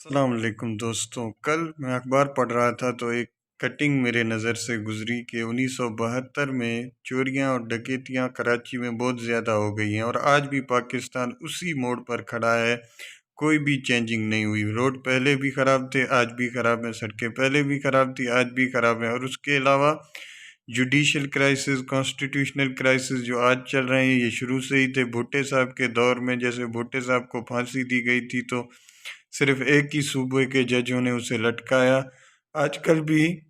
अस्सलाम वालेकुम दोस्तों। कल मैं अखबार पढ़ रहा था तो एक कटिंग मेरे नज़र से गुजरी कि 1972 में चोरियां और डकैतियां कराची में बहुत ज़्यादा हो गई हैं और आज भी पाकिस्तान उसी मोड़ पर खड़ा है। कोई भी चेंजिंग नहीं हुई। रोड पहले भी ख़राब थे, आज भी ख़राब है। सड़कें पहले भी ख़राब थी, आज भी ख़राब है। और उसके अलावा जुडिशल क्राइसिस, कॉन्स्टिट्यूशनल क्राइसिस जो आज चल रहे हैं, ये शुरू से ही थे। भुट्टे साहब के दौर में जैसे भुट्टे साहब को फांसी दी गई थी तो सिर्फ एक ही सूबे के जजों ने उसे लटकाया। आजकल भी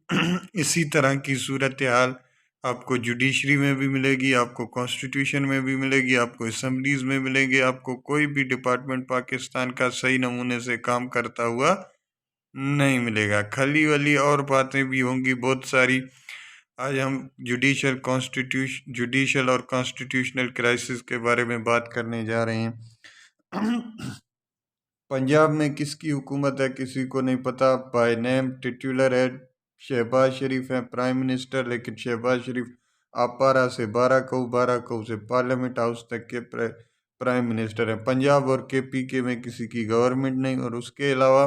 इसी तरह की सूरत हाल आपको जुडिशरी में भी मिलेगी, आपको कॉन्स्टिट्यूशन में भी मिलेगी, आपको असम्बलीज में मिलेगी। आपको कोई भी डिपार्टमेंट पाकिस्तान का सही नमूने से काम करता हुआ नहीं मिलेगा। खली वली और बातें भी होंगी बहुत सारी। आज हम जुडिशल और कॉन्स्टिट्यूशनल क्राइसिस के बारे में बात करने जा रहे हैं। पंजाब में किसकी हुकूमत है किसी को नहीं पता। बाय नेम टिटुलर है शहबाज शरीफ है प्राइम मिनिस्टर, लेकिन शहबाज शरीफ आपारा से बाराकऊ से पार्लियामेंट हाउस तक के प्राइम मिनिस्टर हैं। पंजाब और केपीके में किसी की गवर्नमेंट नहीं। और उसके अलावा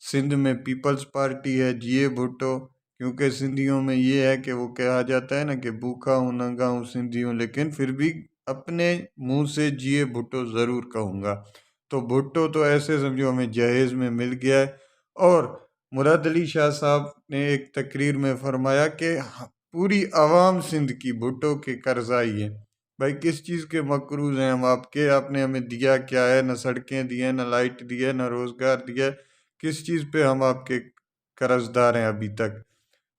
सिंध में पीपल्स पार्टी है, जीए भुट्टो। क्योंकि सिंधियों में ये है कि वो कहा जाता है ना कि भूखा हूँ नंगा हूँ सिंधी हूँ, लेकिन फिर भी अपने मुंह से जीए भुट्टो ज़रूर कहूँगा। तो भुट्टो तो ऐसे समझो हमें जहेज़ में मिल गया है। और मुराद अली शाह साहब ने एक तकरीर में फरमाया कि पूरी आवाम सिंध की भुट्टो के कर्जाई है। भाई किस चीज़ के मकरूज़ हैं हम आपके? आपने हमें दिया क्या है? न सड़कें दी हैं, न लाइट दी है, न रोज़गार दिया है। किस चीज़ पे हम आपके कर्जदार हैं अभी तक?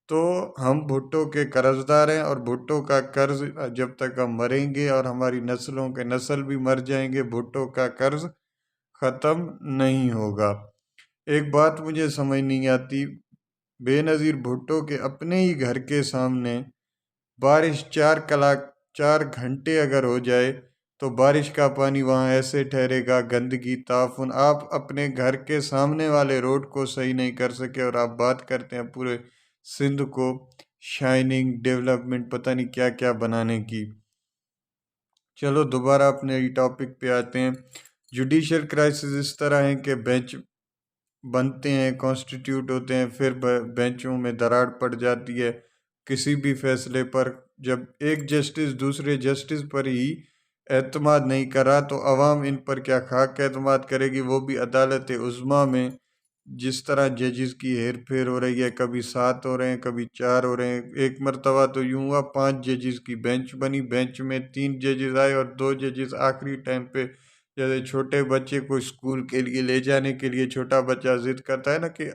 तो हम भुट्टो के कर्जदार हैं और भुट्टो का कर्ज जब तक हम मरेंगे और हमारी नस्लों के नस्ल भी मर जाएंगे, भुट्टो का कर्ज ख़त्म नहीं होगा। एक बात मुझे समझ नहीं आती, बेनज़ीर भुट्टो के अपने ही घर के सामने बारिश 4 घंटे अगर हो जाए तो बारिश का पानी वहाँ ऐसे ठहरेगा, गंदगी ताफुन। आप अपने घर के सामने वाले रोड को सही नहीं कर सके और आप बात करते हैं पूरे सिंध को शाइनिंग डेवलपमेंट पता नहीं क्या क्या बनाने की। चलो दोबारा अपने टॉपिक पे आते हैं। जुडिशल क्राइसिस इस तरह है कि बेंच बनते हैं, कॉन्स्टिट्यूट होते हैं, फिर बेंचों में दरार पड़ जाती है किसी भी फैसले पर। जब एक जस्टिस दूसरे जस्टिस पर ही एतमाद नहीं करा तो अवाम इन पर क्या खाक एतमाद करेगी? वो भी अदालत उज़्मा में जिस तरह जजेस की हेर फेर हो रही है, कभी 7 हो रहे हैं, कभी 4 हो रहे हैं। एक मरतबा तो यूँ हुआ 5 जजेस की बेंच बनी, बेंच में 3 जजेस आए और 2 जजेस आखिरी टाइम पे, जैसे छोटे बच्चे को स्कूल के लिए ले जाने के लिए छोटा बच्चा जिद करता है ना कि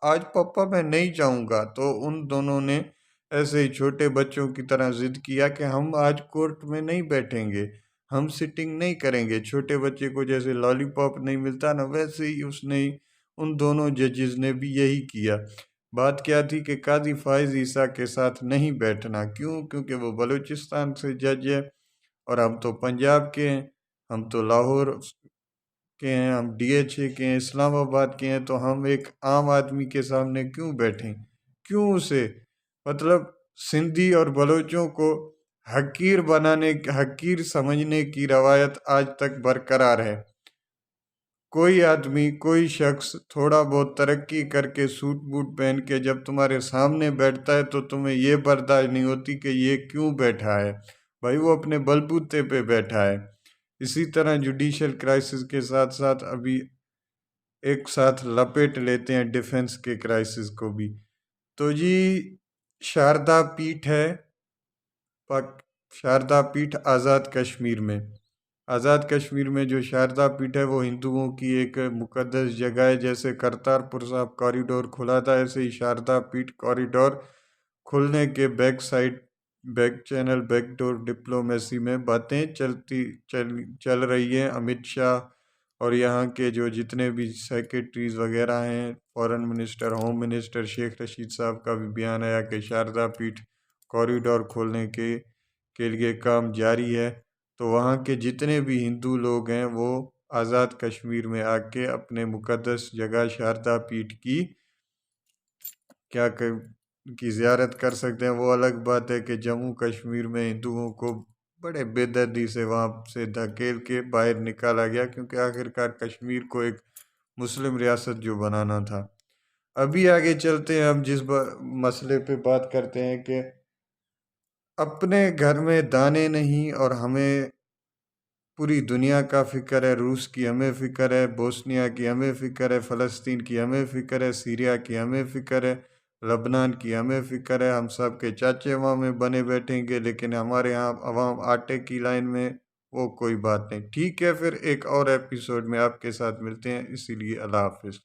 आज पापा मैं नहीं जाऊंगा, तो उन दोनों ने ऐसे ही छोटे बच्चों की तरह जिद किया कि हम आज कोर्ट में नहीं बैठेंगे, हम सिटिंग नहीं करेंगे। छोटे बच्चे को जैसे लॉलीपॉप नहीं मिलता ना, वैसे ही उसने ही उन दोनों जजेस ने भी यही किया। बात क्या थी कि काजी फाइज ईसा के साथ नहीं बैठना। क्यों? क्योंकि वो बलूचिस्तान से जज है और हम तो पंजाब के हैं, हम तो लाहौर के हैं, हम डीएचए के हैं, इस्लामाबाद के हैं। तो हम एक आम आदमी के सामने क्यों बैठें? क्यों उसे मतलब सिंधी और बलोचों को हकीर समझने की रवायत आज तक बरकरार है। कोई आदमी कोई शख्स थोड़ा बहुत तरक्की करके सूट बूट पहन के जब तुम्हारे सामने बैठता है तो तुम्हें ये बर्दाश्त नहीं होती कि ये क्यों बैठा है। भाई वो अपने बलबूते पे बैठा है। इसी तरह जुडिशल क्राइसिस के साथ साथ अभी एक साथ लपेट लेते हैं डिफेंस के क्राइसिस को भी। तो जी शारदा पीठ है, पाक शारदा पीठ आज़ाद कश्मीर में। आज़ाद कश्मीर में जो शारदा पीठ है वो हिंदुओं की एक मुकद्दस जगह है। जैसे करतारपुर साहब कॉरिडोर खुला था, ऐसे ही शारदा पीठ कॉरिडोर खुलने के बैक चैनल बैकडोर डिप्लोमेसी में बातें चल रही हैं। अमित शाह और यहाँ के जो जितने भी सेक्रेटरीज वगैरह हैं, foreign minister, home minister Sheikh Rashid साहब का भी बयान आया कि शारदा पीठ कॉरिडोर खोलने के लिए काम जारी है। तो वहाँ के जितने भी हिंदू लोग हैं वो आज़ाद कश्मीर में आके अपने मुकद्दस जगह शारदा पीठ की क्या कर की ज़ियारत कर सकते हैं। वो अलग बात है कि जम्मू कश्मीर में हिंदुओं को बड़े बेदर्दी से वहाँ से धकेल के बाहर निकाला गया, क्योंकि आखिरकार कश्मीर को एक मुस्लिम रियासत जो बनाना था। अभी आगे चलते हैं, हम जिस मसले पे बात करते हैं कि अपने घर में दाने नहीं और हमें पूरी दुनिया का फिक्र है। रूस की हमें फिक्र है, बोस्निया की हमें फिक्र है, फ़लस्तीन की हमें फिक्र है, सीरिया की हमें फिक्र है, लबनान की हमें फिक्र है। हम सब के चाचे वहाँ में बने बैठेंगे, लेकिन हमारे यहाँ अवाम आटे की लाइन में, वो कोई बात नहीं। ठीक है, फिर एक और एपिसोड में आपके साथ मिलते हैं, इसीलिए अल्लाह हाफिज़।